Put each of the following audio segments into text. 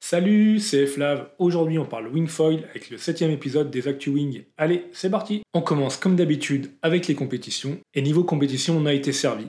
Salut, c'est Flav. Aujourd'hui, on parle wingfoil avec le 7e épisode des Actu Wing. Allez, c'est parti. On commence comme d'habitude avec les compétitions. Et niveau compétition, on a été servi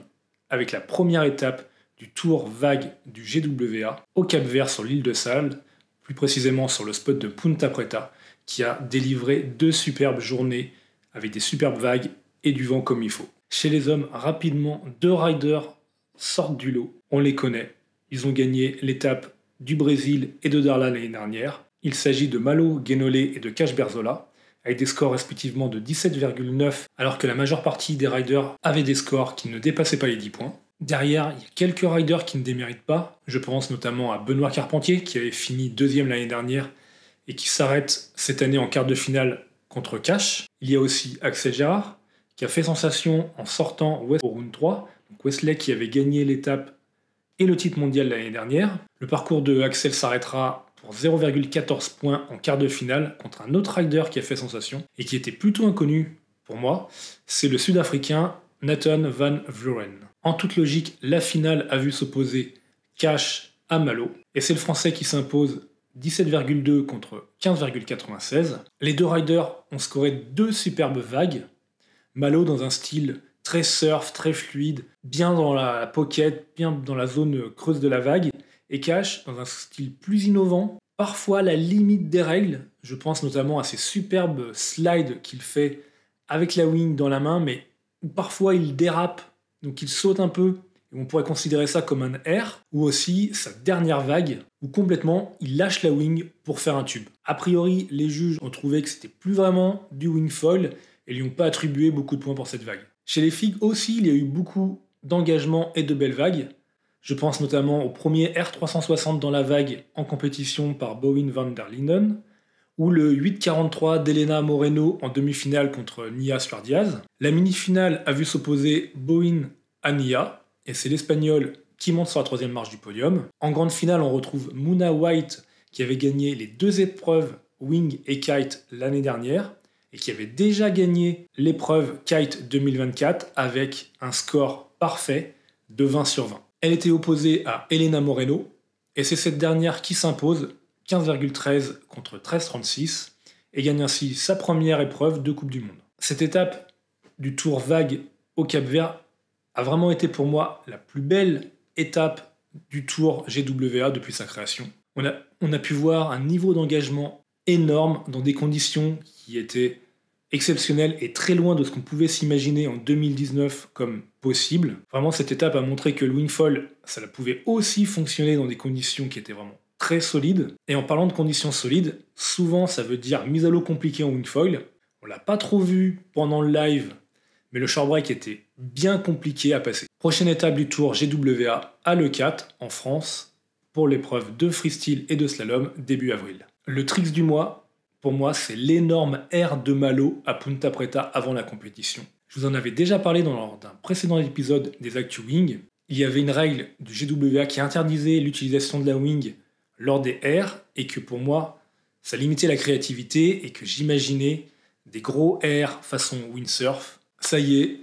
avec la première étape du tour vague du GWA au Cap-Vert sur l'île de Sal, plus précisément sur le spot de Punta Preta, qui a délivré 2 superbes journées avec des superbes vagues et du vent comme il faut. Chez les hommes, rapidement, 2 riders sortent du lot. On les connaît. Ils ont gagné l'étape du Brésil et de Darla l'année dernière. Il s'agit de Malo, Guénolé et de Cache Berzola, avec des scores respectivement de 17,9, alors que la majeure partie des riders avaient des scores qui ne dépassaient pas les 10 points. Derrière, il y a quelques riders qui ne déméritent pas. Je pense notamment à Benoît Carpentier, qui avait fini 2e l'année dernière et qui s'arrête cette année en quart de finale contre Cache. Il y a aussi Axel Gérard, qui a fait sensation en sortant West au round 3, donc Wesley qui avait gagné l'étape et le titre mondial l'année dernière. Le parcours de Axel s'arrêtera pour 0,14 points en quart de finale contre un autre rider qui a fait sensation et qui était plutôt inconnu pour moi, c'est le Sud-Africain Nathan Van Vleuten. En toute logique, la finale a vu s'opposer Cache à Malo, et c'est le Français qui s'impose 17,2 contre 15,96. Les deux riders ont scoré 2 superbes vagues, Malo dans un style très surf, très fluide, bien dans la pocket, bien dans la zone creuse de la vague, et Cache dans un style plus innovant, parfois à la limite des règles. Je pense notamment à ces superbes slides qu'il fait avec la wing dans la main, mais où parfois il dérape, donc il saute un peu, et on pourrait considérer ça comme un air, ou aussi sa dernière vague, où complètement il lâche la wing pour faire un tube. A priori, les juges ont trouvé que c'était plus vraiment du wingfoil, et lui ont pas attribué beaucoup de points pour cette vague. Chez les filles aussi, il y a eu beaucoup d'engagement et de belles vagues. Je pense notamment au premier R360 dans la vague en compétition par Bowen van der Linden, ou le 8,43 d'Elena Moreno en demi-finale contre Nia Suardiaz. La mini-finale a vu s'opposer Bowen à Nia, et c'est l'Espagnol qui monte sur la 3e marche du podium. En grande finale, on retrouve Muna White, qui avait gagné les 2 épreuves Wing et Kite l'année dernière, et qui avait déjà gagné l'épreuve Kite 2024 avec un score parfait de 20 sur 20. Elle était opposée à Elena Moreno, et c'est cette dernière qui s'impose 15,13 contre 13,36 et gagne ainsi sa première épreuve de Coupe du Monde. Cette étape du Tour vague au Cap-Vert a vraiment été pour moi la plus belle étape du Tour GWA depuis sa création. On a pu voir un niveau d'engagement énorme dans des conditions qui étaient exceptionnelles et très loin de ce qu'on pouvait s'imaginer en 2019 comme possible. Vraiment, cette étape a montré que le wingfoil, ça pouvait aussi fonctionner dans des conditions qui étaient vraiment très solides. Et en parlant de conditions solides, souvent ça veut dire mise à l'eau compliquée en wingfoil. On l'a pas trop vu pendant le live, mais le short break était bien compliqué à passer. Prochaine étape du Tour GWA à l'E4 en France pour l'épreuve de freestyle et de slalom début avril. Le tricks du mois, pour moi, c'est l'énorme R de Malo à Punta Preta avant la compétition. Je vous en avais déjà parlé lors d'un précédent épisode des Actu Wing. Il y avait une règle du GWA qui interdisait l'utilisation de la wing lors des R, et que pour moi, ça limitait la créativité et que j'imaginais des gros R façon windsurf. Ça y est,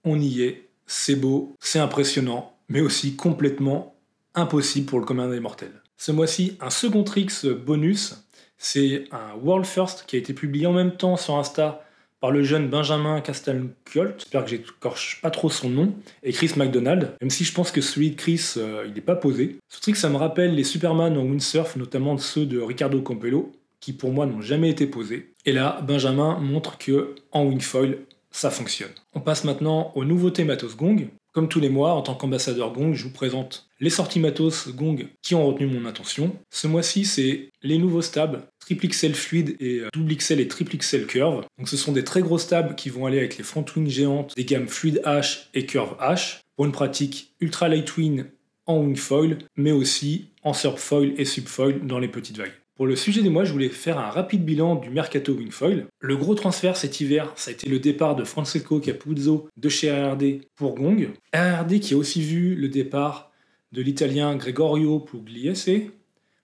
on y est, c'est beau, c'est impressionnant, mais aussi complètement impossible pour le commun des mortels. Ce mois-ci, un second tricks bonus, c'est un World First qui a été publié en même temps sur Insta par le jeune Benjamin Castelcolt, j'espère que j'écorche pas trop son nom, et Chris McDonald, même si je pense que celui de Chris, il n'est pas posé. Ce trick, ça me rappelle les Superman en windsurf, notamment ceux de Ricardo Campello, qui pour moi n'ont jamais été posés. Et là, Benjamin montre que en wingfoil, ça fonctionne. On passe maintenant aux nouveautés Matos Gong. Comme tous les mois, en tant qu'ambassadeur Gong, je vous présente les sorties Matos Gong qui ont retenu mon attention. Ce mois-ci, c'est les nouveaux stabs, triple XL fluide et double XL et triple XL curve. Donc ce sont des très gros stabs qui vont aller avec les front wings géantes des gammes fluide H et curve H pour une pratique ultra light wing en wingfoil, mais aussi en surffoil et subfoil dans les petites vagues. Pour le sujet du mois, je voulais faire un rapide bilan du mercato wingfoil. Le gros transfert cet hiver, ça a été le départ de Francesco Capuzzo de chez RRD pour Gong. RRD qui a aussi vu le départ de l'italien Gregorio Pugliese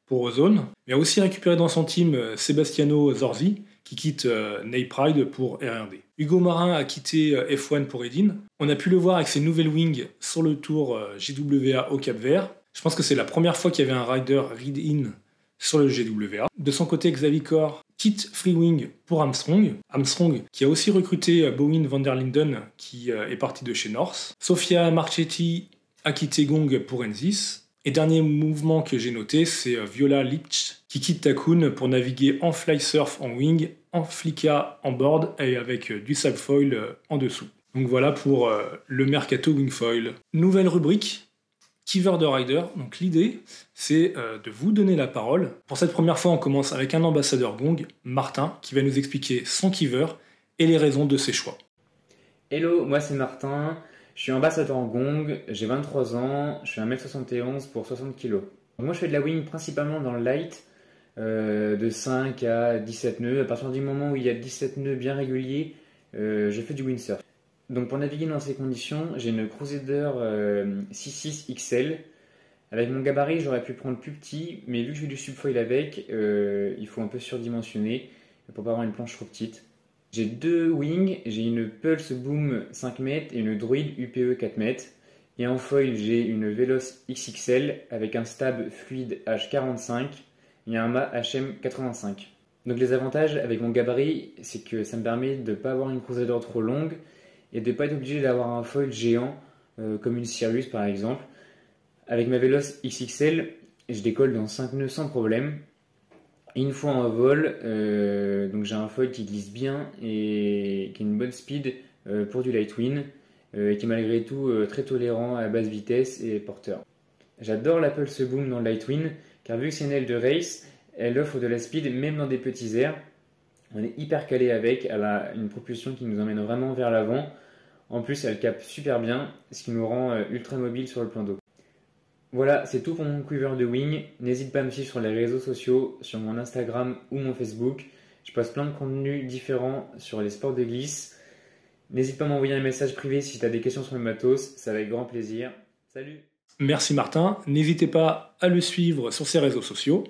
pour Ozone, mais a aussi récupéré dans son team Sebastiano Zorzi qui quitte Nay Pride pour RRD. Hugo Marin a quitté F1 pour Edin. On a pu le voir avec ses nouvelles wings sur le tour GWA au Cap-Vert. Je pense que c'est la première fois qu'il y avait un rider read-in sur le GWA. De son côté, Xavicor quitte Freewing pour Armstrong. Armstrong qui a aussi recruté Bowen van der Linden qui est parti de chez North. Sofia Marchetti a quitté Gong pour Ensys. Et dernier mouvement que j'ai noté, c'est Viola Lipch qui quitte Takun pour naviguer en fly surf en wing, en flicka en board et avec du subfoil en dessous. Donc voilà pour le mercato wingfoil. Nouvelle rubrique, Keever de Rider. Donc l'idée, c'est de vous donner la parole. Pour cette première fois, on commence avec un ambassadeur Gong, Martin, qui va nous expliquer son keever et les raisons de ses choix. Hello, moi c'est Martin. Je suis ambassadeur en Gong, j'ai 23 ans, je suis 1m71 pour 60 kg. Moi je fais de la wing principalement dans le light, de 5 à 17 nœuds. À partir du moment où il y a 17 nœuds bien réguliers, je fais du windsurf. Donc pour naviguer dans ces conditions, j'ai une Crusader 6.6 XL. Avec mon gabarit, j'aurais pu prendre plus petit, mais vu que je fais du subfoil avec, il faut un peu surdimensionner pour pas avoir une planche trop petite. J'ai deux wings, j'ai une Pulse Boom 5 mètres et une Druid UPE 4 mètres. Et en foil, j'ai une Veloce XXL avec un stab fluide H45 et un mât HM 85. Donc les avantages avec mon gabarit, c'est que ça me permet de ne pas avoir une Crusader trop longue et de ne pas être obligé d'avoir un foil géant comme une Sirius par exemple. Avec ma Veloce XXL, je décolle dans 5 nœuds sans problème. Une fois en vol, donc j'ai un foil qui glisse bien et qui a une bonne speed pour du light wind et qui est malgré tout très tolérant à basse vitesse et porteur. J'adore la Pulse Boom dans le light wind car vu que c'est une aile de race, elle offre de la speed même dans des petits airs. On est hyper calé avec, elle a une propulsion qui nous emmène vraiment vers l'avant. En plus elle capte super bien, ce qui nous rend ultra mobile sur le plan d'eau. Voilà, c'est tout pour mon quiver de wing. N'hésite pas à me suivre sur les réseaux sociaux, sur mon Instagram ou mon Facebook. Je poste plein de contenus différents sur les sports de glisse. N'hésite pas à m'envoyer un message privé si tu as des questions sur le matos, c'est avec grand plaisir. Salut! Merci Martin, n'hésitez pas à le suivre sur ses réseaux sociaux.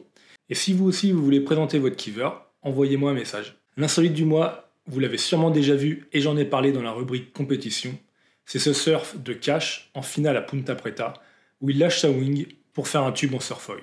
Et si vous aussi vous voulez présenter votre keever, envoyez-moi un message. L'insolite du mois, vous l'avez sûrement déjà vu et j'en ai parlé dans la rubrique compétition. C'est ce surf de Cash en finale à Punta Preta, où il lâche sa wing pour faire un tube en surfoil.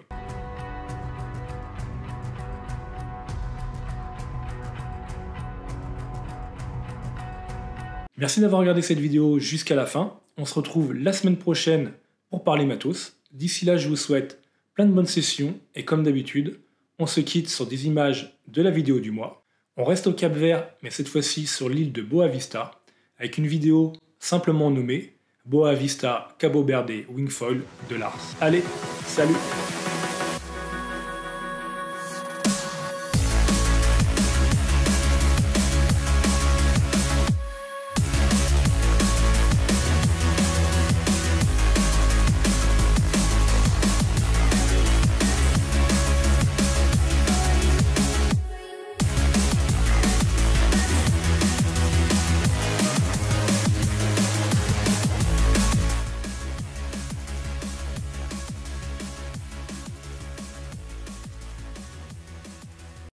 Merci d'avoir regardé cette vidéo jusqu'à la fin. On se retrouve la semaine prochaine pour parler matos. D'ici là, je vous souhaite plein de bonnes sessions et comme d'habitude, on se quitte sur des images de la vidéo du mois. On reste au Cap-Vert, mais cette fois-ci sur l'île de Boa Vista, avec une vidéo simplement nommée Boa Vista Cabo Verde Wingfoil de Lars. Allez, salut!